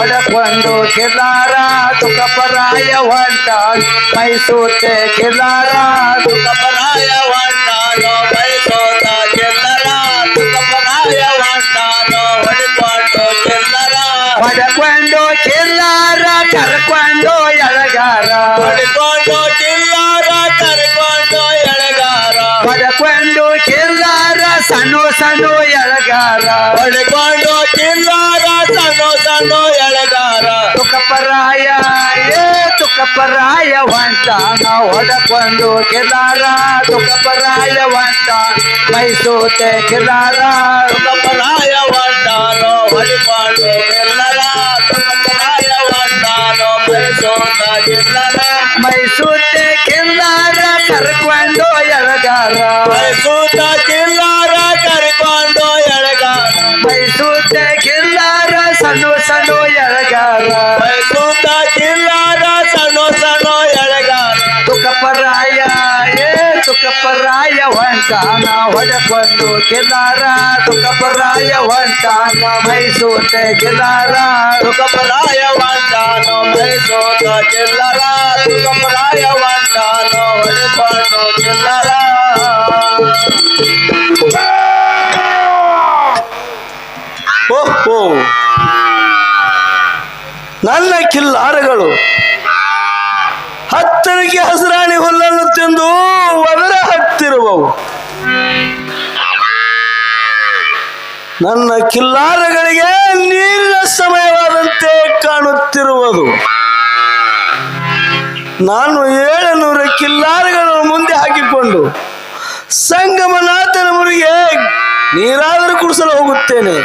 ಹೊಡಕೊಂಡು ಕಿಲಾರ ತುಕಪರಾಯ ಹೊಂಟಾನ್ ಮೈಸೂತೆ ಕಿಲಾರ ತುಕಪರಾಯ ಹೊಂಟಾನೋ ಮೈಸೂತ ಕಿಲ್ಲರ ತುಕಪರಾಯ ಹೊಂಟಾನೋ ಹೊಡಿಕೊಂಡು ಕಿಲ್ಲರ ಹೊಡಕೊಂಡು ಕಿಲಾರ ಕರ್ಕೊಂಡು ಎಳಗಾರ ಹೊಡಿಕೊಂಡು ಕಿಲ್ಲರ ಕರ್ಕೊಂಡು ಎಳೆಗಾರ ಹೊಡಕೊಂಡು ಕಿಲಾರ ಸಣ್ಣ ಸಣ್ಣ ಎಳಗಾರ ಹೊಡಿಕೊಂಡು ಕಿಲ್ಲರ ಸಣ್ಣ ಸಣ್ಣ ಎಳೆಗಾರ ತುಕಪರಾಯ ತುಕಪರಾಯ ಹೊಂಟಾನ ಹೊಡಕೊಂಡು ಕಿಲಾರ ತುಕಪರಾಯ ಹೊಂಟಾನ ಮೈಸೂತೆ ಕಿಲಾರ ತುಕಪರಾಯ ಹೊಂಟಾನೋ ಹೊಡಿಕೊಂಡು ಕಿಲ್ಲರ ತುಕಪರಾಯ ಹೊಂಟಾನೋ ಮೈಸೂತ ಕಿಲ್ಲರ ಮೈಸೂತೆ ಕಿಲಾರ ಕರ್ಕೊಂಡು ಎಳಗಾರ ಮೈಸೂತ ಕಿಲ್ಲರ ಕರ್ಕೊಂಡು ಎಳೆಗಾರ ಮೈಸೂತೆ ಕಿಲಾರ ಸಣ್ಣ ಸಣ್ಣ ಎಳಗಾರ ಮೈಸೂತ ಕಿಲ್ಲರ ಸಣ್ಣ ಸಣ್ಣ ಎಳೆಗಾರ ತುಕಪರಾಯ ತುಕಪರಾಯ ಹೊಂಟಾನ ಹೊಡಕೊಂಡು ಕಿಲಾರ ತುಕಪರಾಯ ಹೊಂಟಾನ ಮೈಸೂತೆ ಕಿಲಾರ ತುಕಪರಾಯ ಹೊಂಟಾನೋ ಮೈಸೂತ ಕಿಲ್ಲರ ತುಕಪರಾಯ ಹೊಂಟಾನೋ ಹೊಡಿಕೊಂಡು ಕಿಲ್ಲರ ಓಹೋ ನನ್ನ ಕಿಲ್ಲಾರಗಳು ಹತ್ತರಿಗೆ ಹಸಿರಾಣಿ ಹುಲ್ಲನ್ನು ತಿಂದು ಒದರ ಹತ್ತಿರುವವು. ನನ್ನ ಕಿಲ್ಲಾರಗಳಿಗೆ ನೀರಿನ ಸಮಯವಾದಂತೆ ಕಾಣುತ್ತಿರುವುದು. ನಾನು 700 ಕಿಲ್ಲಾರಗಳನ್ನು ಮುಂದೆ ಹಾಕಿಕೊಂಡು ಸಂಗಮನಾಥನ ಮುರಿಗೆ ನೀರಾದರೂ ಕುಡಿಸಲು ಹೋಗುತ್ತೇನೆ.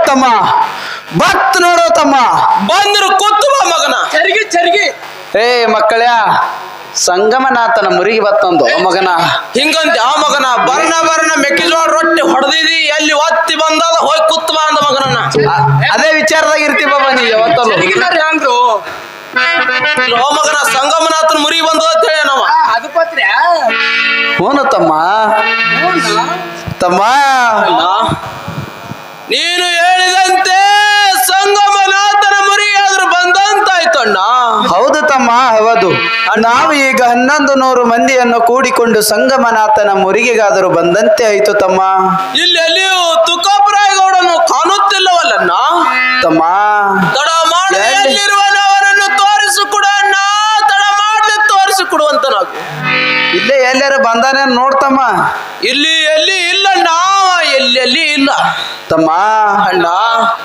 ತಮ್ಮ ಬತ್ ನೋಡೋ ತಮ್ಮ ಬಂದ್ರು ಕೂತು ಬಾ ಮಗನ. ಚರ್ಗಿ ಚರ್ಗಿ ಮಕ್ಕಳ್ಯಾ ಸಂಗಮನಾಥನ ಮುರಿಗೆ ಬತ್ತಂದು ಮಗನ ಹಿಂಗಂತ ಆ ಮಗನ ಬರ್ನ ಮೆಕ್ಕೆಜೋಳ ರೊಟ್ಟಿ ಹೊಡೆದಿದಿ ಎಲ್ಲಿ ಒತ್ತಿ ಬಂದದ ಹೋಗಿ ಕೂತ್ ಬಾ ಅಂದ ಮಗನನ್ನ. ಅದೇ ವಿಚಾರದಾಗ ಇರ್ತಿ ಬಾಬಾ ನೀ ಯಾವತ್ತಲ್ಲ ಹೆಂಗ್ರು ಓ ಮಗನ ಸಂಗಮನಾಥನ ಮುರಿಗೆ ಬಂದದ ಅಂತ ಹೇಳ ನಾವ ಅದು ಪತ್ರ ಹೂನು ತಮ್ಮ ತಮ್ಮ ನೀನು ಹೇಳಿದಂತೆ ಸಂಗಮನಾಥನ ಮುರಿಯಾದ್ರೂ ಬಂದಂತಾಯ್ತು ಅಣ್ಣ. ಹೌದು ತಮ್ಮ ಹೌದು. ನಾವು ಈಗ 1100 ಮಂದಿಯನ್ನು ಕೂಡಿಕೊಂಡು ಸಂಗಮನಾಥನ ಮುರಿಗೆಗಾದರೂ ಬಂದಂತೆ ಆಯ್ತು ತಮ್ಮ. ಇಲ್ಲಿ ಎಲ್ಲಿಯೂ ತುಕಾಪರಾಯಗೌಡನು ಕಾಣುತ್ತಿಲ್ಲವಲ್ಲಣ್ಣ. ತಮ್ಮ ತಡ ಮಾಡಿ ಎಲ್ಲಿರುವನವರನ್ನು ತೋರಿಸಿಕೊಡು ಅಣ್ಣ, ತಡ ಮಾಡಿ ತೋರಿಸಿಕೊಡುವಂತ ನಾವು ಇಲ್ಲೇ ಎಲ್ಲಾರ ಬಂದಾನೆ ನೋಡ್ತಮ್ಮ. ಇಲ್ಲಿ ಎಲ್ಲಿ ಇಲ್ಲಣ್ಣ, ಎಲ್ಲಿ ಇಲ್ಲ ತಮ್ಮ. ಅಣ್ಣ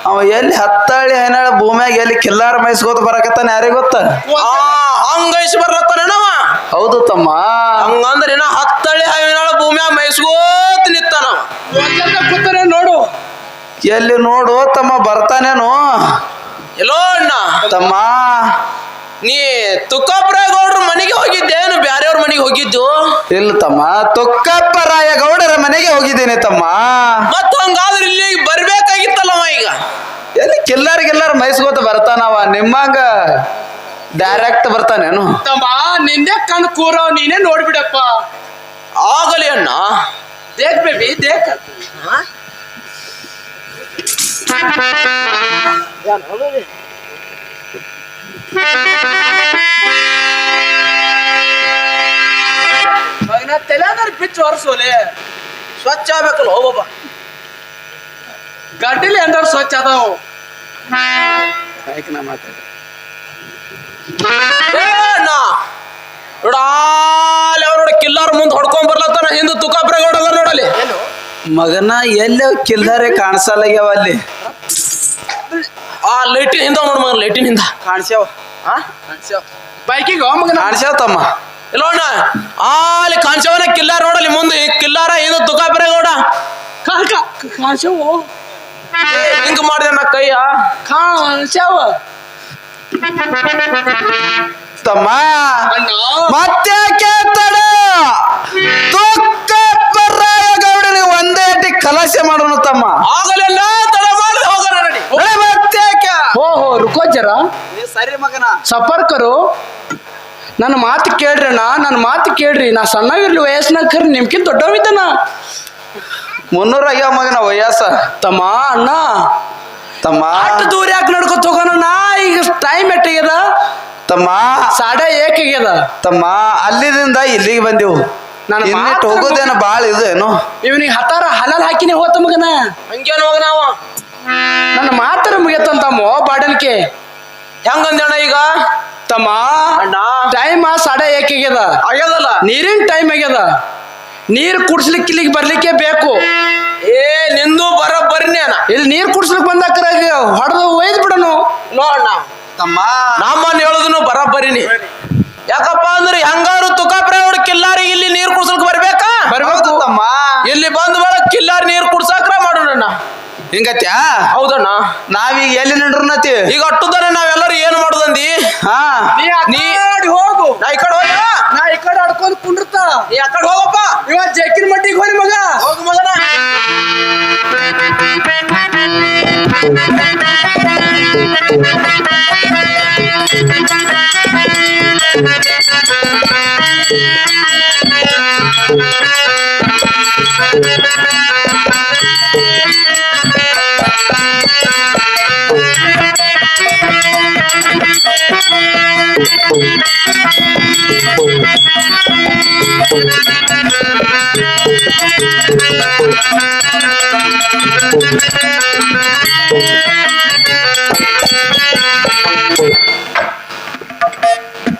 ಅವ ಎಲ್ಲಿ ಹತ್ತಳ್ಳಿ ಹೈನಾಳ ಭೂಮಿಯಾಗ ಎಲ್ಲಿ ಕಿಲ್ಲಾರ ಮೈಸ್ಕೋತ ಬರಕತ್ತಾನ ಯಾರಿಗೆ ಗೊತ್ತ? ಹಂಗೈಸಿ ಬರ್ಲತ್ತಾನವ. ಹೌದು ತಮ್ಮ. ಹಂಗಂದ್ರೆ ಇನ್ನ 10 ಹೈನಾಳ ಭೂಮಿಯಾಗ ಮೈಸ್ಕೋತ ನಿತ್ತಾನವ. ಕೂತಾನೆ ನೋಡು. ಎಲ್ಲಿ ನೋಡು ತಮ್ಮ ಬರ್ತಾನೇನು? ಎಲ್ಲೋ ಅಣ್ಣ ತಮ್ಮ ನೀ ತುಕಾಪರಾಯಗೌಡ್ರ ಮನೆಗೆ ಹೋಗಿದ್ದೇನು ಬ್ಯಾರೆಯವ್ರ ಮನೆಗೆ ಹೋಗಿದ್ದು? ಇಲ್ಲ ತಮ್ಮ, ತುಕ್ಕಪ್ಪರಾಯ ಗೌಡರ ಮನೆಗೆ ಹೋಗಿದ್ದೇನೆ ತಮ್ಮ. ಮತ್ತ ಹಂಗಾದ್ರೆ ಇಲ್ಲಿ ಬರ್ಬೇಕಾಗಿತ್ತಲ್ಲವ ಈಗ. ಎಲ್ಲಿ ಕಿಲ್ಲಾರಿಗೆಲ್ಲಾರ ಮೈಸ್ಕೋತ ಬರ್ತಾನವ, ನಿಮ್ಮಂಗ ಡೈರೆಕ್ಟ್ ಬರ್ತಾನೇನು? ತಮ್ಮ ನಿಂದೆ ಕಣ್ ಕೂರೋ ನೀನೇ ನೋಡ್ಬಿಡಪ್ಪ. ಆಗಲಿ ಅಣ್ಣ. ದೇಖ್ ಬೇಬಿ ದೇಖ್. ಮಗನ ತಲೆದಾರ ಪಿಚ್ಚು ಹೊರಸೋಲೆ ಸ್ವಚ್ಛ ಆಗ್ಬೇಕಲ್ಲ ಹೋಗಪ್ಪ. ಗಡ್ಡಿಲಿ ಅಂದವ್ರು ಸ್ವಚ್ಛ ಅದಾವು. ನೋಡಾಲಿ ಅವ್ರ ನೋಡಿ ಕಿಲ್ಲಾರ ಮುಂದೆ ಹೊಡ್ಕೊಂಡ್ ಬರ್ಲತ್ತಾನ. ಹಿಂದೆ ತುಕಾಪ್ರೇಗೌಡ ಅದ ನೋಡಲಿ. ಮಗನ ಎಲ್ಲೇ ಕಿಲ್ದಾರೆ ಕಾಣಿಸಲ್ಲಾಗ್ಯಾವ ಅಲ್ಲಿ. ಆ ಲೈಟಿನ ಹಿಂದ ನೋಡ್ ಮಗನ, ಲೈಟಿನ ಹಿಂದ ಕಾಣಿಸ್ಯಾವ ಬೈಕಿಗೆ ಮಗನ ಕಾಣಿಸ್ಯಾವ ತಮ್ಮ. ಇಲ್ಲ ನೋಡ ಅಲ್ಲಿ ಕಾಣಿಸವನ ಕಿಲ್ಲಾರ ನೋಡಲಿ. ಮುಂದೆ ಕಿಲ್ಲಾರ ಹಿಂದೆ ತುಕಾಪ್ರೇಗೌಡ. ಕಾಣ್ಸವು ಹಿಂಗ ಮಾಡಿದೆ ನಾ ಕೈಯ ಕಾಣ್ಸವ ತಮ್ಮ ಮತ್ತೆ ತಡ ತುಕ್ಕಪ್ಪರಾಯಗೌಡನಿಗೆ ಒಂದೇ ಅಟ್ಟಿ ಕಲಸೆ ಮಾಡೋಣ ತಮ್ಮ. ಆಗಲೆಲ್ಲ ತಡ ಮಾಡಿ ಹೋಗೋಣ ನಡಿ. ಮತ್ತೆ ಹೋ ರುಕೋ ಜರ ಸರಿ ಮಗನ. ಸಫರ್ಕರು ನನ್ನ ಮಾತು ಕೇಳ್ರಣ್ಣ, ನನ್ನ ಮಾತು ಕೇಳ್ರಿ. ನಾ ಸಣ್ಣವಿರ್ಲಿ ವಯಸ್ಸಿನಾಗ ಕರ್ರಿ ನಿಮ್ಕಿಂತ ದೊಡ್ಡವಿದ್ದಾನ. 300 ಆಗ್ಯಾವ ಮಗನ ವಯಸ್ಸ. ತಮ್ಮ ಅಣ್ಣ ತಮ್ಮ ಅಷ್ಟು ದೂರ ಯಾಕೆ ನಡ್ಕೊತ ಹೋಗೋಣ? ಈಗ ಟೈಮ್ ಎಷ್ಟಾಗ್ಯದ? ತಮ್ಮ 1:30 ಆಗ್ಯದ. ತಮ್ಮ ಅಲ್ಲಿದಿಂದ ಇಲ್ಲಿಗೆ ಬಂದೆವು. ನನ್ನ ಇನ್ನಿಟ್ಟು ಹೋಗೋದೇನ ಬಾಳ ಇದೇನು? ಇವನಿಗೆ ಹತ್ತಾರ ಹಲಲ್ ಹಾಕಿನೇ ಹೋತ ಮಗನ. ಹಂಗೇನು ಮಗನ ಅವ ನನ್ನ ಮಾತರ ಮುಗಿಯತ್ತಂತಮ್ಮ ಬಾಡಲ್ಕೆ. ಹೆಂಗಂದಣ್ಣ ಈಗ ತಮ್ಮ ಅಣ್ಣ? ಟೈಮ್ 1:30 ಆಗ್ಯದ. ಆಗ್ಯದಲ್ಲ, ನೀರಿನ ಟೈಮ್ ಆಗ್ಯದ. ನೀರು ಕುಡ್ಸ್ಲಿಕ್ಕೆ ಇಲ್ಲಿಗೆ ಬರ್ಲಿಕ್ಕೆ ಬೇಕು. ನಿಂದು ಬರೀನಿ ಅಣ್ಣ. ಇಲ್ಲಿ ನೀರು ಕುಡ್ಸ್ಲಿಕ್ಕೆ ಬಂದಾಕ್ರ ಹೊಡೆದು ಒಯ್ದು ಬಿಡನು. ನೋಡಣ್ಣ ತಮ್ಮ ನಮ್ಮನ್ನ ಹೇಳುದನು ಬರೀನಿ. ಯಾಕಪ್ಪ ಅಂದ್ರೆ ಹೆಂಗಾರು ತುಕಾಪ್ರೇಗೌಡ ಕಿಲ್ಲಾರಿ ಇಲ್ಲಿ ನೀರು ಕುಡ್ಸಕ್ ಬರ್ಬೇಕಾ? ಬರ್ಬೇಕು ತಮ್ಮ. ಇಲ್ಲಿ ಬಂದ ಬಳ ಕಿಲ್ಲಾರಿ ನೀರು ಕುಡ್ಸಾಕ್ರ ಮಾಡೋಣ. ಹಿಂಗತ್ಯಾ? ಹೌದಣ್ಣ. ನಾವೀಗ ಎಲ್ಲಿ ನಡ್ರನತಿ? ಈಗ ಅಟ್ಟುದಾನೆ ನಾವೆಲ್ಲರೂ ಏನ್ ಮಾಡುದಂದಿ? ಹಾ ನೀ ಹೋಗು. ನಾ ಈ ಕಡೆ ಹೋಗ. ನಾ ಈ ಕಡೆ ಆಡ್ಕೊಂಡ್ ಕುಂಡ್ರತ. ನೀ ಆ ಕಡೆ ಹೋಗಪ್ಪ. ಇವತ್ ಜಕ್ಕಿನ ಮಟ್ಟಿಗೆ ಹೋರಿ ಮಗ. ಹೋಗು ಮಗನ.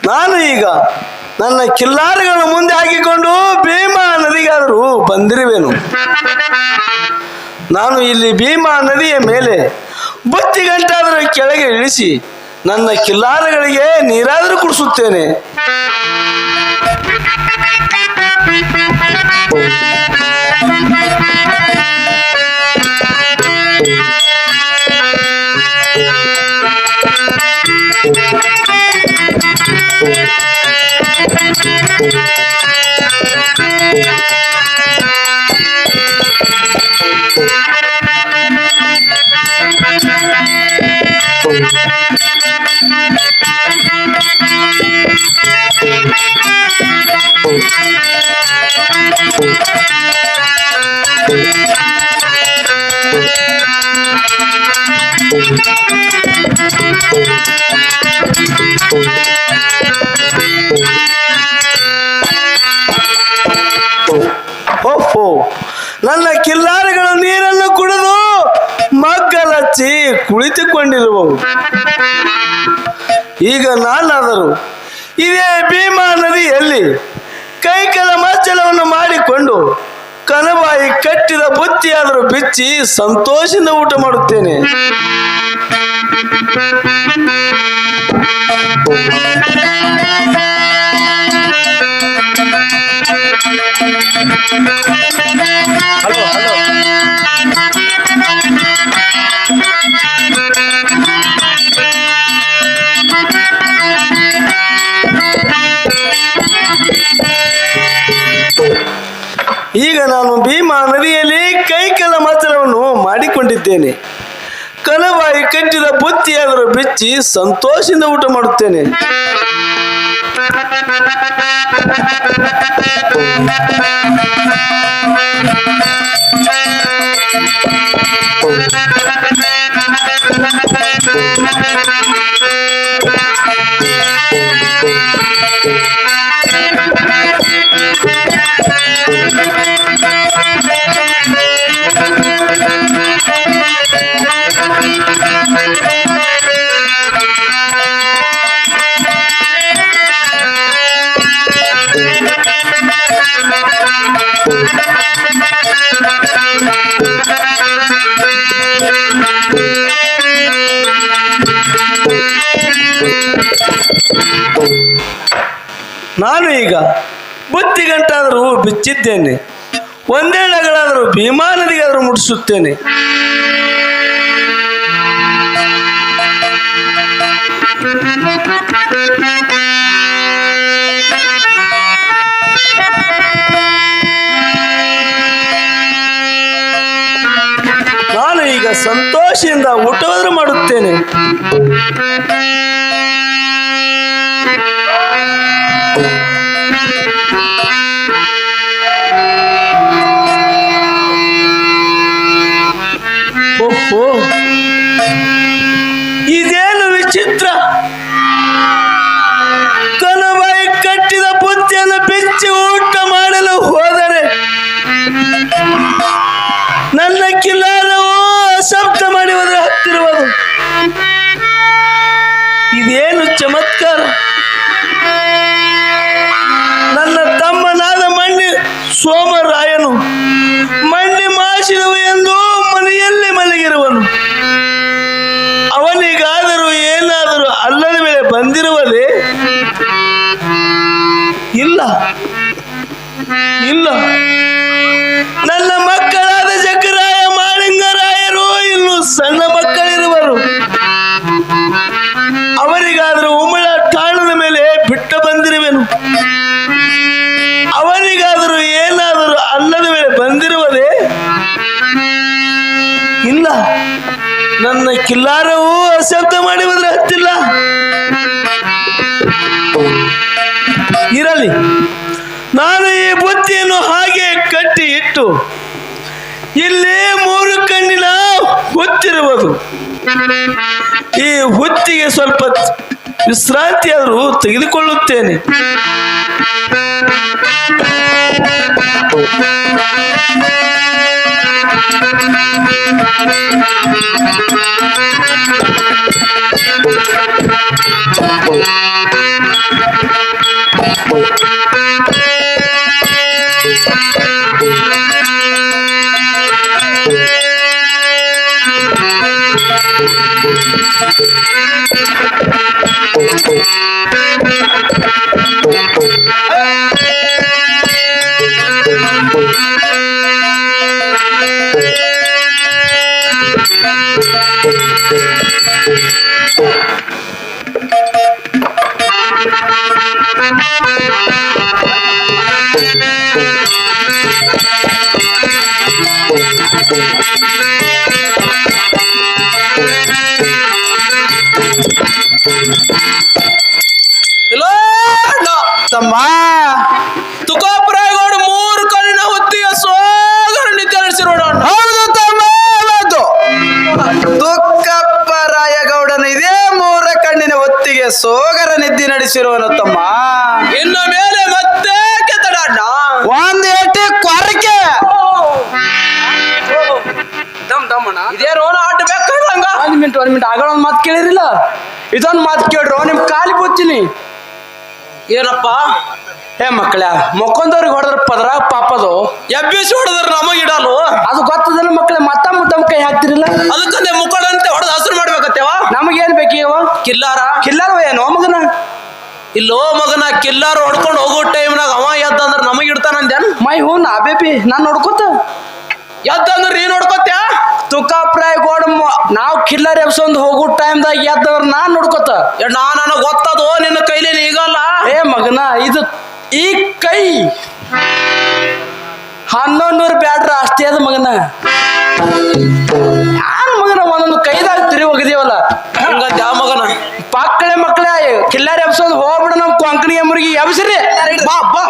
ನಾನು ಈಗ ನನ್ನ ಕಿಲ್ಲಾರಿಗಳನ್ನು ಮುಂದೆ ಹಾಕಿಕೊಂಡು ಭೀಮಾ ನದಿಗಾದರೂ ಬಂದಿರುವೆನು. ನಾನು ಇಲ್ಲಿ ಭೀಮಾ ನದಿಯ ಮೇಲೆ ಬುತ್ತಿ ಗಂಟಾದರೂ ಕೆಳಗೆ ಇಳಿಸಿ ನನ್ನ ಕಿಲ್ಲಾರಿಗಳಿಗೆ ನೀರಾದರೂ ಕುಡಿಸುತ್ತೇನೆ. ಓಹೋ, ನನ್ನ ಕಿಲ್ಲಾರಿಗಳು ನೀರನ್ನು ಕುಡಿದು ಮಗ್ಗಲಚ್ಚಿ ಕುಳಿತುಕೊಂಡಿರುವವು. ಈಗ ನಾನಾದರೂ ಇದೇ ಭೀಮಾ ನದಿಯಲ್ಲಿ ಕೈಕಲ ಮಚ್ಚಲವನ್ನು ಮಾಡಿಕೊಂಡು ಕನಬಾಯಿ ಕಟ್ಟಿದ ಬುತ್ತಿಯಾದರೂ ಬಿಚ್ಚಿ ಸಂತೋಷದಿಂದ ಊಟ ಮಾಡುತ್ತೇನೆ. Hello hello. ಈಗ ನಾನು ಭೀಮಾ ನದಿಯಲ್ಲಿ ಕೈಕಲ ಮಚ್ಚಲವನ್ನು ಮಾಡಿಕೊಂಡಿದ್ದೇನೆ. ಕನಬಾಯಿ ಕಟ್ಟಿದ ಬುತ್ತಿಯಾದರೂ ಬಿಚ್ಚಿ ಸಂತೋಷದಿಂದ ಊಟ ಮಾಡುತ್ತೇನೆ. ನಾನು ಈಗ ಬುತ್ತಿಗಂಟಾದರೂ ಬಿಚ್ಚಿದ್ದೇನೆ, ಒಂದೇಳಗಳಾದರೂ ಭೀಮಾ ನದಿಗಾದರೂ ಮುಟ್ಟಿಸುತ್ತೇನೆ. ನಾನು ಈಗ ಸಂತೋಷದಿಂದ ಊಟವಾದರೂ ಮಾಡುತ್ತೇನೆ. ಓಹೋ, ಇದೇನು ವಿಚಿತ್ರ! ಕನಬಾಯಿ ಕಟ್ಟಿದ ಬುತ್ತಿಯನ್ನು ಬಿಚ್ಚಿ ಊಟ ಮಾಡಲು ಹೋದರೆ ನನ್ನ ಕಿಲಾರವು ಶಬ್ದ ಮಾಡಿ ಹೋದರೆ ಹತ್ತಿರುವುದು. ಇದೇನು ಚಮತ್ಕಾರ! ನನ್ನ ತಮ್ಮನಾದ ಮಂಡಿ ಸೋಮರಾಯನು ಮಂಡಿ ಮಾಸಿದವು ಎಂದು ಮನೆಯಲ್ಲಿ ಮಲಗಿರುವನು. ಅವನಿಗಾದರೂ ಏನಾದರೂ ಅಲ್ಲದ ಮೇಲೆ ಬಂದಿರುವುದೇ? ಇಲ್ಲ ಇಲ್ಲ, ನನ್ನ ಮಕ್ಕಳಾದ ಜಗ್ಗರಾಯ ಮಾಳಿಂಗರಾಯರು ಇನ್ನು ಸಣ್ಣ ಮಕ್ಕಳಿರುವರು. ಅವರಿಗಾದರೂ ಉಮಳ ಠಾಣದ ಮೇಲೆ ಬಿಟ್ಟು ಬಂದಿರುವೆನು. ಅವನಿಗಾದರೂ ಏನಾದರೂ ಅಲ್ಲದ ಮೇಲೆ ಬಂದಿರುವುದೇ? ಇಲ್ಲ, ನನ್ನ ಕಿಲ್ಲಾರವು ಅಶಬ್ದ ಮಾಡಿ ಹೋದ್ರೆ ಹತ್ತಿಲ್ಲ. ಇರಲಿ, ನಾನು ಈ ಬುತ್ತಿಯನ್ನು ಹಾಗೆ ಕಟ್ಟಿ ಇಟ್ಟು ಇಲ್ಲಿ 3 ಕಣ್ಣಿನ ಹುತ್ತಿರುವುದು. ಈ ಹುತ್ತಿಗೆ ಸ್ವಲ್ಪ ವಿಶ್ರಾಂತಿಯಾದರೂ ತೆಗೆದುಕೊಳ್ಳುತ್ತೇನೆ. ತಮ್ಮ ತುಕಾಪುರಾಯಗೌಡ 3 ಕಣ್ಣಿನ ಹುತ್ತಿಯ ಸೋಗರ ನಿತ್ಯ ನಡೆಸಿರೋಣ. ಹೌದು ತಮ್ಮ, ಹೌದು. ತುಕ್ಕಪ್ಪರಾಯಗೌಡನು ಇದೇ 3 ಕಣ್ಣಿನ ಹೊತ್ತಿಗೆ ಸೋಗರ ನಿದ್ದೆ ನಡೆಸಿರುವನು ತಮ್ಮ. ಇನ್ನ ಮೇಲೆ ಮತ್ತೆ ಕೆತ್ತಡಣ್ಣ ಒಂದು ಏಟಿ ಕೊರಕೆ. ಇದೇನೋ ಆಟ ಬೇಕಾದಂಗ. 1 ಮಿನಿಟ್ ಆಗಳ ಒಂದು ಮಾತು ಕೇಳಿರಿಲ್ಲ, ಇದೊಂದು ಮಾತು ಕೇಳ್ರು, ನಿಮ್ ಕಾಲಿ ಬುಚ್ಚಿನಿ. ಏನಪ್ಪ? ಹೇ ಮಕ್ಕಳ, ಮಕ್ಕೊಂದವ್ರಿಗೆ ಹೊಡೆದ್ರ ಪದರ ಪಾಪದು, ಎಬ್ಬಿಸಿ ಹೊಡೆದ್ರ ನಮಗಿಡಲು ಅದು ಗೊತ್ತದಲ್ಲ ಮಕ್ಕಳ. ಮತ್ತಮ್ಮ ಕೈ ಹಾಕ್ತಿರಿಲ್ಲ, ಅದಕ್ಕಂದೆ ಮುಕ್ಕಳಂತೆ ಹೊಡೆದು ಹಸಿರು ಮಾಡ್ಬೇಕತ್ತೇವ. ನಮಗೇನ್ ಬೇಕೀವ? ಕಿಲ್ಲಾರ ಕಿಲ್ಲಾರ ಏನೋ ಮಗನ? ಇಲ್ಲೋ ಮಗನ, ಕಿಲ್ಲಾರ ಹೊಡ್ಕೊಂಡು ಹೋಗೋ ಟೈಮ್ನಾಗ ಅವ ಎದ್ದಂದ್ರ ನಮಗಿಡ್ತಾನಂದೇನು? ಮೈ ಹೂ ನಾ ಬೇಬಿ, ನಾನು ನೋಡ್ಕೋತ ಎದ್ದಂದ್ರ ನೀ ನೋಡ್ಕೊತ್ಯಾ? ತುಕಾಪ್ರಾಯ ಗೋಡ ನಾವು ಕಿಲ್ಲರ್ ಎಬ್ಸೊಂದು ಹೋಗೋ ಟೈಮ್ದಾಗ ಎದ್ದವ್ರ ನಾನ್ ನೋಡ್ಕೋತ. ನನಗೆ ಗೊತ್ತದು, ನಿನ್ನ ಕೈಲೇನು ಈಗಲ್ಲ. ಏ ಮಗನ, ಇದು ಈ ಕೈ 1100 ಬ್ಯಾಡ್ರ ಅಷ್ಟೇ ಅದ ಮಗನ. ಯಾನ್ ಮಗನ ಒಂದೊಂದು ಕೈದಾಗ ತಿರಿ ಹೋಗಿದೀವಲ್ಲ ಹಂಗಂತ ಯಾವ ಮಗನ? ಮಕ್ಕಳೇ ಕಿಲ್ಲರ್ ಎಬ್ಸೊಂದು ಹೋಗ್ಬಿಡ ನಮ್ ಕೊಂಕಣಿಗೆ ಮುರುಗಿ ಎಬ್ಸ್ರಿ. ಬಾ ಬಾ.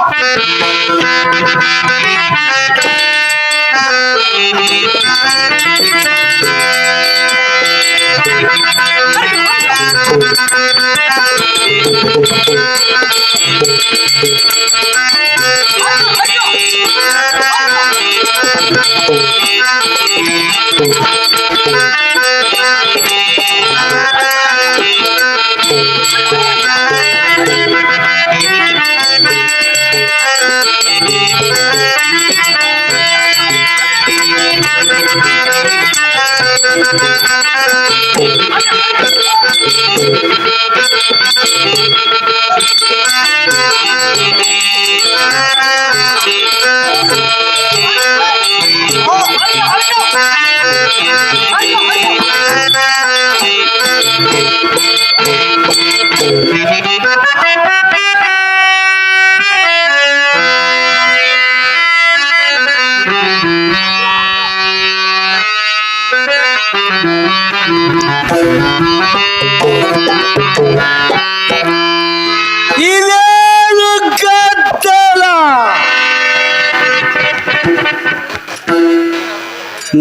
ಇದೇನು ಕತ್ತಲ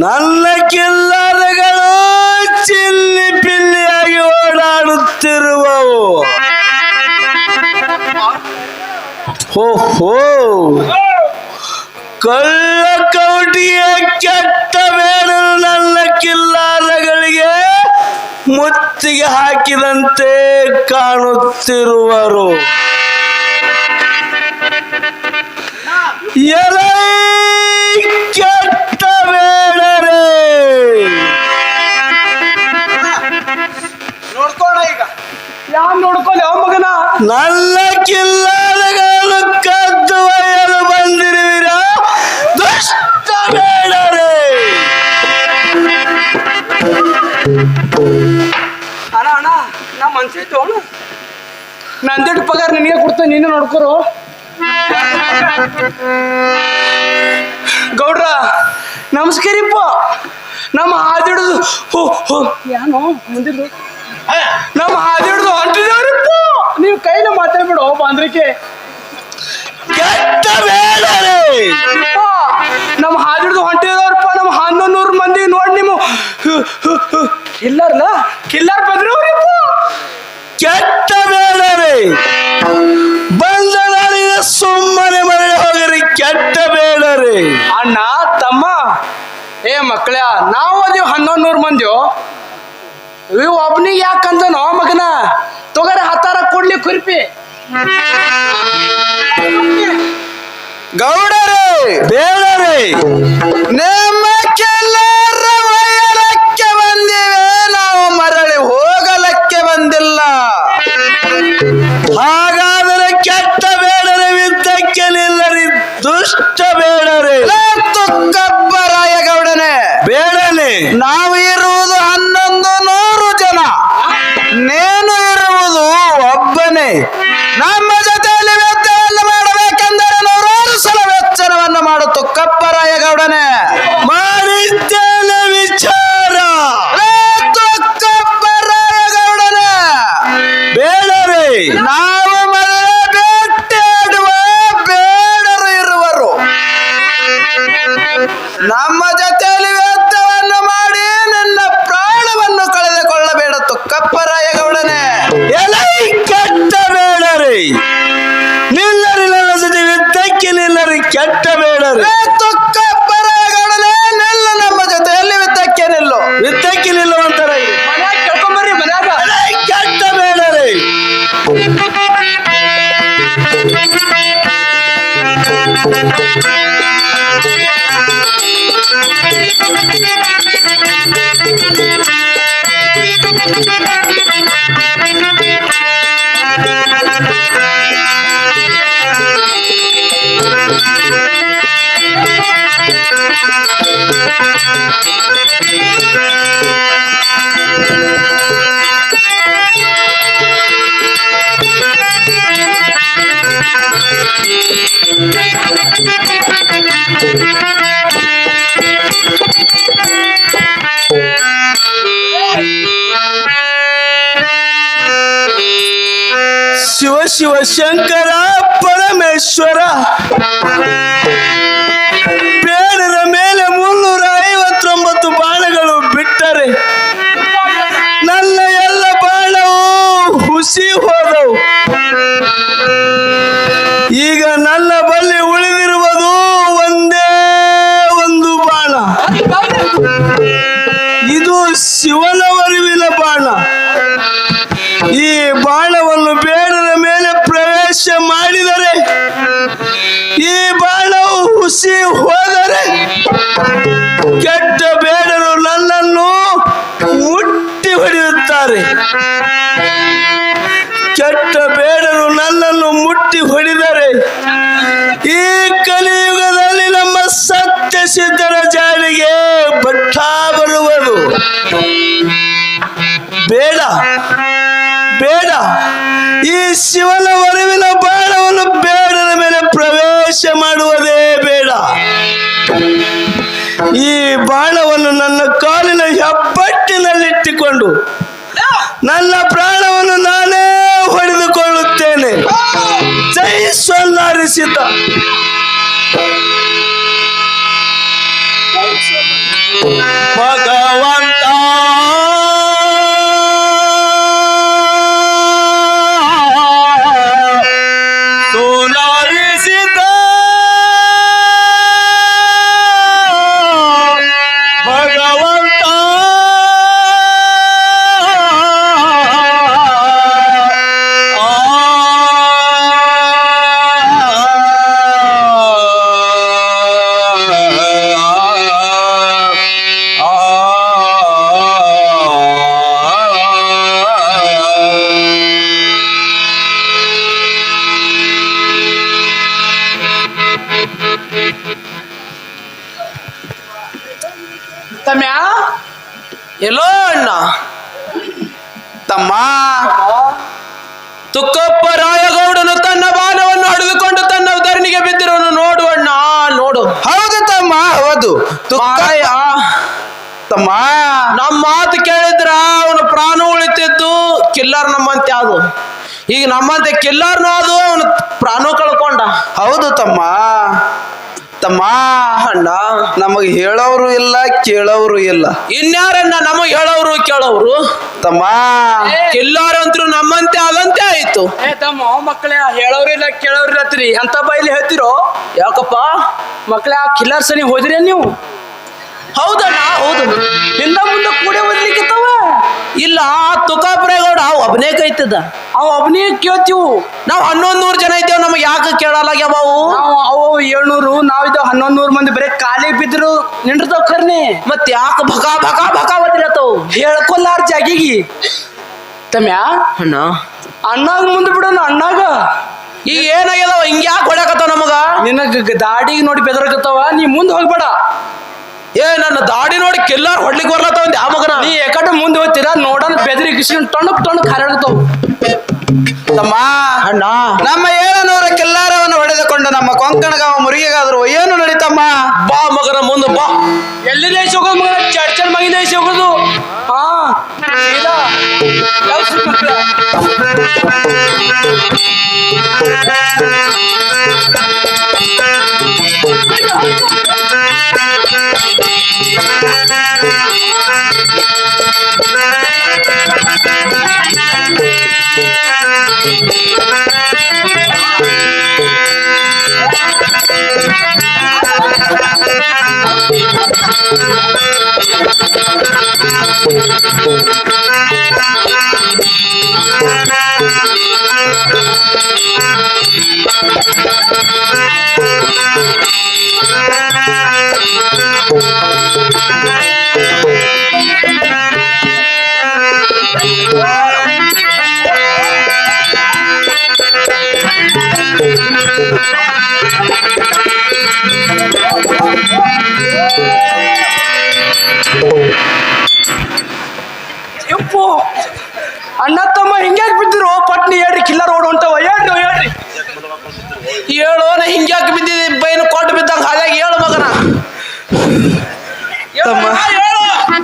ನನ್ನ ಕಿಲ್ಲರಗಳು ಚಿಲ್ಲಿ ಪಿಲ್ಲಿಯಾಗಿ ಓಡಾಡುತ್ತಿರುವವು. ಹೋ ಕಳ್ಳ ಕೌಟಿಯ ಕೆಟ್ಟ ಬೇಡರು ನನ್ನ ಕಿಲ್ಲಾರಗಳಿಗೆ ಮುತ್ತಿಗೆ ಹಾಕಿದಂತೆ ಕಾಣುತ್ತಿರುವರು. ಎಲೈ ಕೆಟ್ಟ ಬೇಡರೇ, ನೋಡ್ಕೋಣ ಈಗ. ಯಾರು ನೋಡ್ಕೊಳ್ಳಿ ಮಗನ? ನನ್ನ ಕಿಲ್ಲಾರಗಳನ್ನು ಕದ್ದು ಒಯ್ಯಲು ಬಂದಿರುವಿರ ದುಷ್ಟ ಬೇಡರೇ. ಅಣ್ಣ ನಾ ಮನ್ಸಿತ್ತು ಅಣ್ಣ, ನಂದೆಟ್ಟು ಪಗಾರ ನಿನಗೆ ಕೊಡ್ತೇನೆ, ನೀನು ನೋಡ್ಕೊರು. ಗೌಡ್ರ ನಮಸ್ಕಾರಿಪ್ಪ. ನಮ್ಮ ಹಾದಿಡ್ದು ಯಾನು ಮುಂದಿದ್ದು ನಮ್ಮ ಹಾದಿಡ್ದು ಹೊಂಟಿದೇವ್ರಿಪ್ಪ. ನೀವು ಕೈನ ಮಾತಾಡ್ಬಿಡು ಬಾಂದ್ರಿಕೆ. ಕೆಟ್ಟ ಬೇಡರೇ, ನಮ್ಮ ಹಾದಿಡ್ದು ಹೊಂಟಿದವ್ರಪ್ಪ. ನಮ್ಮ 1100 ಮಂದಿ ನೋಡಿ ನಿಮ್ಮ ಕಿಲ್ಲರ್ ಬಂದ್ರವ್ರಿಪ್ಪ. ಕೆಟ್ಟ ಬೇಡರೇ, ಬಂದ ನಾಳಿನ ಸುಮ್ಮನೆ ಮರಳಿ ಹೋಗರಿ. ಕೆಟ್ಟ ಬೇಡರೇ. ಅಣ್ಣ ತಮ್ಮ ಏ ಮಕ್ಕಳ, ನಾವು ಅದೀವಿ 1100 ಮಂದಿಯೋ. ಇವು ಒಬ್ನಿಗೆ ಯಾಕಂದನೋ ಮಗನ? ತೊಗರೆ ಹತ್ತಾರ ಕೊಡ್ಲಿ ಕುರ್ಪಿ. ಗೌಡರೇ, ಬೇಡರೇ, ನಿಮ್ಮ ಕೆಲ್ಲರ ಒಯ್ಯಲಕ್ಕೆ ಬಂದಿವೆ, ನಾವು ಮರಳಿ ಹೋಗಲಕ್ಕೆ ಬಂದಿಲ್ಲ. ಹಾಗಾದರೆ ಕೆಟ್ಟ ಬೇಡರೆ ವಿದ್ದಕ್ಕೆ ನಿಲ್ಲರಿ ದುಷ್ಟ ಬೇಡರೇ. ತುಕ್ಕಪ್ಪರಾಯ ಗೌಡನೆ, ಬೇಡನೆ, ನಾವು ಇರುವುದು 1100 ಜನ, ನೀನು ಇರುವುದು ಒಬ್ಬನೇ. ನಮ್ಮ ಜೊತೆಯಲ್ಲಿ ವೆಚ್ಚವನ್ನು ಮಾಡಬೇಕೆಂದರೆ 100 ಸಲ ವೆಚ್ಚವನ್ನು ಮಾಡು ತುಕ್ಕಪ್ಪರಾಯ ಗೌಡನೆ. ಮಾಡಿದ್ದೇನೆ ವಿಚಾರ. ತುಕ್ಕಪ್ಪರಾಯ ಗೌಡನೆ, ಬೇಡರೇ, ನಾವು ಮೊದಲೇ ಬೇಟೆಯಾಡುವ ಬೇಡರು ಇರುವರು. ನಮ್ಮ ಜೊತೆಯಲ್ಲಿ ವೆಚ್ಚವನ್ನು ಮಾಡಿ ನನ್ನ ಪ್ರಾಣವನ್ನು ಕಳೆದುಕೊಳ್ಳಬೇಡ ತುಕ್ಕಪ್ಪರಾಯ ಗೌಡನೆ. ಎಲೈ ಕೆಟ್ಟ ಬೇಡರೇ, ನಿಲ್ಲರಿ ನನ್ನ ಜೊತೆ ವಿದ್ದಕ್ಕೆ ನಿಲ್ಲರಿ. ಕೆಟ್ಟ ಬೇಡರೇ, ತುಕ್ಕಪ್ಪರಾಯ ಗೌಡನೆ, ನಿಲ್ಲ ನಮ್ಮ ಜೊತೆಯಲ್ಲಿ ವೆಚ್ಚಕ್ಕೆ ನಿಲ್ಲು. ವಿದ್ದಕ್ಕೆ ನಿಲ್ಲುವಂತರ ಮನ್ಯಾಗ ಕೇಳ್ಕೊಂಬರ್ರಿ ಮನ್ಯಾಗ. ಕೆಟ್ಟ ಬೇಡರೇ. ಶಿವ ಶಿವ ಶಂಕರ ಪರಮೇಶ್ವರ, ಬೇಡರ ಮೇಲೆ 359 ಬಾಣಗಳು ಬಿಟ್ಟರೆ ನನ್ನ ಎಲ್ಲ ಬಾಣವು ಹುಸಿ ಹೋದವು. ಈಗ ನನ್ನ ಬಳಿ ಉಳಿದಿರುವುದು ಒಂದೇ ಒಂದು ಬಾಣ. ಇದು ಶಿವನ ಅರಿವಿನ ಬಾಣ. ಈ ಬಾಣವನ್ನು ಬೇಡರ ಮೇಲೆ ಪ್ರವೇಶ ಮಾಡಿದರೆ, ಈ ಬಾಣವು ಹುಸಿ ಹೋದರೆ ಕೆಟ್ಟ ಬೇಡರು ನನ್ನನ್ನು ಮುಟ್ಟಿ ಹೊಡೆಯುತ್ತಾರೆ. ಕೆಟ್ಟ ಬೇಡರು ನನ್ನನ್ನು ಮುಟ್ಟಿ ಹೊಡೆದರೆ ಈ ಕಲಿಯುಗದಲ್ಲಿ ನಮ್ಮ ಸತ್ಯ ಸಿದ್ಧರ ಜಾರಿಗೆ ಬಟ್ಟ ಬರುವುದು. ಬೇಡ ಬೇಡ, ಈ ಶಿವನ ಒರವಿನ ಬಾಣವನ್ನು ಬೇಡರ ಮೇಲೆ ಪ್ರವೇಶ ಮಾಡುವುದೇ ಬೇಡ. ಈ ಬಾಣವನ್ನು ನನ್ನ ಕಾಲಿನ ಹೆಬ್ಬಟ್ಟ ತೀರಿಸಿಕೊಂಡು ನನ್ನ ಪ್ರಾಣವನ್ನು ನಾನೇ ಹೊಡೆದುಕೊಳ್ಳುತ್ತೇನೆ. ಜೈ ಸೊಲ್ಲಾರಿಸಿದ ಭಗವಂತ ಸೋಲಾರಿಸಿದ ಭಗವಂತ ತಮ್ಯಾ ಎಲ್ಲೋ ಅಣ್ಣ ತಮ್ಮ ತುಕ್ಕಪ್ಪ ರಾಯಗೌಡನು ತನ್ನ ಬಾಣವನ್ನು ಹಿಡಿದುಕೊಂಡು ತನ್ನ ಧರಣಿಗೆ ಬಿದ್ದಿರೋನು ನೋಡು ಅಣ್ಣ, ನೋಡು. ಹೌದು ತಮ್ಮ, ಹೌದು. ಮಾರಾಯ, ತಮ್ಮ ನಮ್ಮ ಮಾತು ಕೇಳಿದ್ರ ಅವನು ಪ್ರಾಣ ಉಳಿತಿದ್ದು. ಕಿಲ್ಲರ್ ನಮ್ಮಂತೆ ಅದು, ಈಗ ನಮ್ಮಂತೆ ಕಿಲ್ಲರ್ನು ಅದು, ಅವನು ಪ್ರಾಣ ಕಳ್ಕೊಂಡ. ಹೌದು ತಮ್ಮ. ತಮ್ಮ ಅಣ್ಣ, ನಮಗ್ ಹೇಳೋರು ಇಲ್ಲ, ಕೇಳೋರು ಇಲ್ಲ. ಇನ್ಯಾರಣ್ಣ ನಮಗ್ ಹೇಳೋರು ಕೇಳೋರು? ತಮ್ಮ ಕಿಲ್ಲರ್ ಅಂತೂ ನಮ್ಮಂತೆ ಅದಂತೆ ಆಯ್ತು. ತಮ್ಮ ಮಕ್ಕಳೇ ಹೇಳೋರಿಲ್ಲ ಕೇಳೋರಿಲ್ಲತ್ರಿ ಅಂತ ಬೈಲಿ ಹೇಳ್ತಿರೋ? ಯಾಕಪ್ಪ ಮಕ್ಕಳೇ ಆ ಕಿಲ್ಲರ್ ಸನಿ ಹೋದ್ರಿ ನೀವು? ಹೌದಣ್ಣ, ಹೌದು. ಹಿಂದ ಮುಂದೆ ಕೂಡೆ ಓದ್ಲಿಕ್ಕಿತ್ತವ. ಇಲ್ಲ, ತುಕಾಪ್ರೇಗೌಡ ಒಬ್ಬನೇ ಕೈತದ. ಅವ್ ಒಬ್ನೇ ಕೇಳ್ತೀವು. ನಾವ್ 1100 ಜನ ಇದ್ದೇವ್, ನಮಗ್ ಯಾಕೆ ಕೇಳಲಾಗ್ಯಾವ ಅವು? ಅವು 700, ನಾವಿದ್ದೇವ್ 1100 ಮಂದಿ. ಬರೀ ಕಾಲಿಗೆ ಬಿದ್ರು ನಿಂಡಿರ್ತಾವ ಖರ್ನಿ. ಮತ್ ಯಾಕೆ ಭಕಾ ಭಕಾ ಭಕಾ ಬದಿರತ್ತವು? ಹೇಳ್ಕೊಲ್ಲಾರ ಜಾಗಿಗಿ. ತಮ್ಯಾ ಅಣ್ಣ, ಅಣ್ಣಾಗ ಮುಂದೆ ಬಿಡೋಣ. ಅಣ್ಣಾಗ ಈಗ ಏನಾಗ್ಯದವ? ಹಿಂಗ್ಯಾಕೆ ಹೊಡ್ಯಾಕತ್ತಾವ ನಮಗ? ನಿನಗ ದಾಡಿಗೆ ನೋಡಿ ಬೆದರ್ಕತ್ತಾವ, ನೀ ಮುಂದೆ ಹೋಗ್ಬೇಡ. ನನ್ನ ದಾಡಿ ನೋಡಿ ಕಿಲ್ಲರ್ ಹೊಡ್ಲಿಕ್ಕೆ ಬರ್ಲತ್ತವ ಯಾವ ಮಗನ? ನೀ ಯಾಕಡೆ ಮುಂದೆ ಹೋಗ್ತೀರಾ ನೋಡೋಣ. ಬೆದರಿ ಕಿಸ್ಕೊಂಡು ಟೊಣಕ್ ಹರಡ್ತಾವ. ತಮ್ಮ ಅಣ್ಣ, ನಮ್ಮ 700 ಕಿಲ್ಲಾರವನ್ನು ಹೊಡೆದುಕೊಂಡು ನಮ್ಮ ಕೊಂಕಣಗಾವ ಮುರಿಗೆಗಾದ್ರು ಏನು ನಡೀತಮ್ಮ? ಬಾ ಮಗನ ಮುಂದೆ ಬಾ. ಎಲ್ಲಿ ದೇಶ ಹೋಗೋದು ಮಗ? ಚರ್ಚಲ್ ಮಗಿ ದೇಶ ಹೋಗೋದು. ಹಾ ಸೀದಾ ಕೆಲ್ಸ ಮಕ್ಳ. ಯಪ್ಪು ಅಣ್ಣ ತಮ್ಮ ಹಿಂಗ್ಯಾಕ್ ಬಿದ್ದಿರೋ? ಪಟ್ನಿ ಹೇಳ್ರಿ, ಕಿಲ್ಲರ್ ಓಡ್ ಹೊಂಟವ. ಹೇಳ್ರಿ ಹೇಳೋನ ಹಿಂಗ್ಯಾಕೆ ಬಿದ್ದಿದೆ? ಬೈನು ಕೊಟ್ಟು ಬಿದ್ದಂಗ ಹಾಗಾಗಿ ಹೇಳು ಮಗನ. ತಮ್ಮ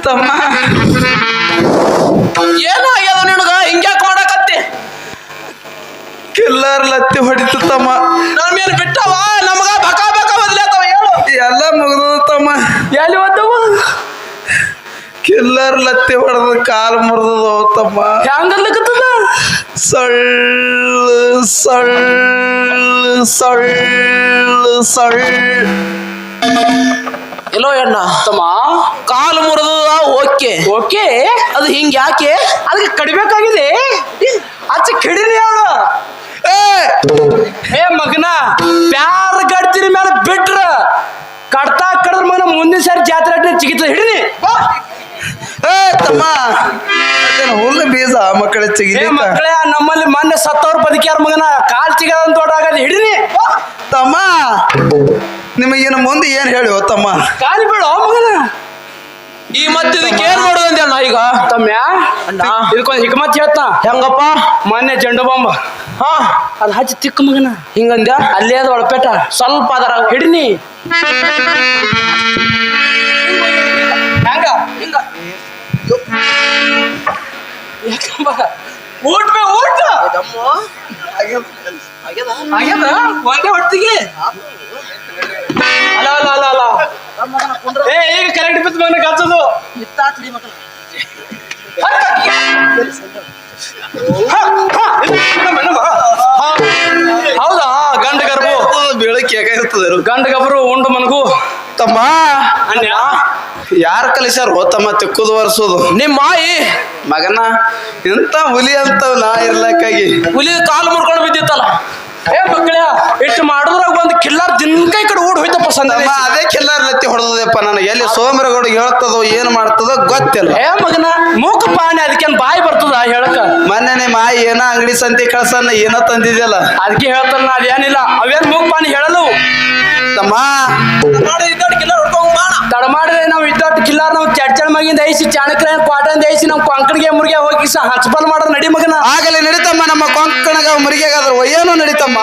ತಮ್ಮ ಏನಾಗ್ಯದ ನಿನಗ? ಹಿಂಗ್ಯಾಕೆ ಮಾಡಕತ್ತಿ? ಕಿಲ್ಲರ್ ಲತ್ತಿ ಹೊಡಿತು ತಮ್ಮ. ನನ್ನ ಮೇಲೆ ಬಿಟ್ಟವ ನಮಗ ಬಕ ಬಕ ಬದಲಾತವ. ಹೇಳು. ಎಲ್ಲ ಮುಗಿದು ತಮ್ಮ. ಎಲ್ಲಿ ಹೋದವ? ಕಿಲ್ಲರ್ ಲತ್ತಿ ಹೊಡೆದು ಕಾಲು ಮುರಿದದು ತಮ್ಮ. ಹ್ಯಾಂಗಲ್ಲಕತ್ತದ? ಸಳ್ಳು ಸಳ್ಳು ಸಳ್ಳು ಸಳ್ಳು. ಎಲ್ಲೋ ಎಣ್ಣ ತಮ್ಮ ಕಾಲು ಮುರಿದ ಓಕೆ ಓಕೆ. ಅದು ಹಿಂಗ್ ಯಾಕೆ? ಅದಕ್ಕೆ ಕಡಿಬೇಕಾಗಿದೆ. ಅಚ್ಚ ಕಡಿನಿ ಅವಳು. ಏ ಮಗನ, ಪ್ಯಾರ ಗಡ್ತಿನ ಮೇಲೆ ಬಿಟ್ರ ಕಡ್ತಾ ಕಡದ್ರ ಮಗನ ಮುಂದಿನ ಸಾರಿ ಜಾತ್ರೆ ಚಿಗಿತ ಹಿಡಿನಿ. ತಮ್ಮ ಹುಲ್ಲು ಬೀಜ ಮಕ್ಕಳ ಏ ಚಿಗಿಲಿ ಮಕ್ಕಳೇ, ನಮ್ಮಲ್ಲಿ ಮೊನ್ನೆ ಸತ್ತವ್ರು ಬದುಕ್ಯಾರ ಮಗನ. ಕಾಲ್ ಚಿಗದಂತ ದೊಡ್ಡಾಗಲ್ಲಿ ಹಿಡಿನಿ. ತಮ್ಮ. ನಿಮಗೇನು ಮುಂದೆ ಏನ್ ಹೇಳಿ ತಮ್ಮ? ಕಾಲಿ ಬಿಡೋ ಮಗನ. ಈ ಮತ್ತಿದಕ್ಕೆ ಏನ್ ಮಾಡೋದಂದೆ ಅಣ್ಣ ಈಗ? ತಮ್ಯಾ ಅಣ್ಣ, ಇದಕ್ಕೊಂದು ಹಿಕ್ಮತ್ ಹೇಳ್ತಾ. ಹೆಂಗಪ್ಪ? ಮೊನ್ನೆ ಜಂಡು ಬಾಂಬ ಹಾ, ಅದು ಹಚ್ಚಿ ತಿಕ್ಕ ಮಗನ. ಹಿಂಗಂದ್ಯ? ಅಲ್ಲೇ ಅದು ಒಳಪೇಟ ಸ್ವಲ್ಪ ಅದರ ಹಿಡಿನಿ. ಹಂಗ ಹಿಂಗ ಊಟ ಬೇ ಊಟ ಆಗ್ಯದ ಒಂದೇ ಹೊತ್ತಿಗೆ ಅಲ್ಲ ಅಲ್ಲ ಅಲ್ಲ ಅಲ್ಲ ಏ ಈಗ ಕರೆಕ್ಟ್ ಬಿತ್ತು ಮನೆ ಕಚ್ಚದು ಹೌದಾ ಗಂಡ ಗರ್ಭು ಬೆಳಗ್ಗೆ ಯಾಕಿರ್ತದ ಗಂಡ ಗಬ್ರು ಉಂಡು ಮನಗೂ ತಮ್ಮ ಅನ್ಯ ಯಾರು ಕಲಿಸ್ಯಾರ ತಮ್ಮ ತೆಕ್ಕುದು ವರ್ಸೋದು ನಿಮ್ಮ ಮಾಯಿ ಮಗನ ಇಂತ ಹುಲಿ ಅಂತ ನಾ ಇರ್ಲಕ್ಕಾಗಿ ಹುಲಿ ಕಾಲು ಮುರ್ಕೊಂಡು ಬಿದ್ದಿತ್ತಲ್ಲ. ಏ ಮಕ್ಕಳ ಇಟ್ಟು ಮಾಡಿದ್ರಾಗ ಒಂದು ಕಿಲ್ಲಾರ್ ದಿನಕ ಈ ಕಡೆ ಓಡ್ ಹೋಯ್ತಪ್ಪ ಸಂದ ತಮ್ಮ ಅದೇ ಕಿಲ್ಲಾರ್ಲತ್ತಿ ಹೊಡೆದಪ್ಪ ನನಗೆ ಎಲ್ಲಿ ಸೋಮರಗೌಡ ಹೇಳ್ತದೋ ಏನ್ ಮಾಡ್ತದೋ ಗೊತ್ತಿಲ್ಲ. ಏ ಮಗನ ಮೂಕ ಪಾಣಿ ಅದಕ್ಕೇನ್ ಬಾಯಿ ಬರ್ತದ ಹೇಳಕ ಮೊನ್ನೆ ನಿಮ್ಮ ಆಯಿ ಏನ ಅಂಗಡಿ ಸಂತಿ ಕಳ್ಸನ್ನ ಏನ ತಂದಿದ್ಯಲ್ಲ ಅದಕ್ಕೆ ಹೇಳ್ತಾನ ನಾ ಅದೇನಿಲ್ಲ ಅವೇನ್ ಮೂಕ ಪಾಣಿ ಹೇಳಲು ತಮ್ಮ ತಡ ಮಾಡಿದ್ರೆ ನಾವು ಇದ್ದಟ್ಟು ಕಿಲ್ಲಾರ್ ನಾವು ಚಡ್ಚಣ ಮಗಿಂದ ಐಸಿ ಚಾಣಕ್ರ ಕ್ವಾಟಂದ ಐಸಿ ನಾವು ಕೊಂಕಣಿಗೆ ಮುರುಗೆ ಹೋಗಿ ಹಚ್ಬಲ್ ಮಾಡ್ರ ನಡಿ ಮಗನ ಆಗಲೇ ನಡೀತಮ್ಮ ನಮ್ಮ ಕೊಂಕಣಗ ಮುರಿಗೆಗಾದ್ರ ಒಯ್ಯನು ನಡೀತಮ್ಮ.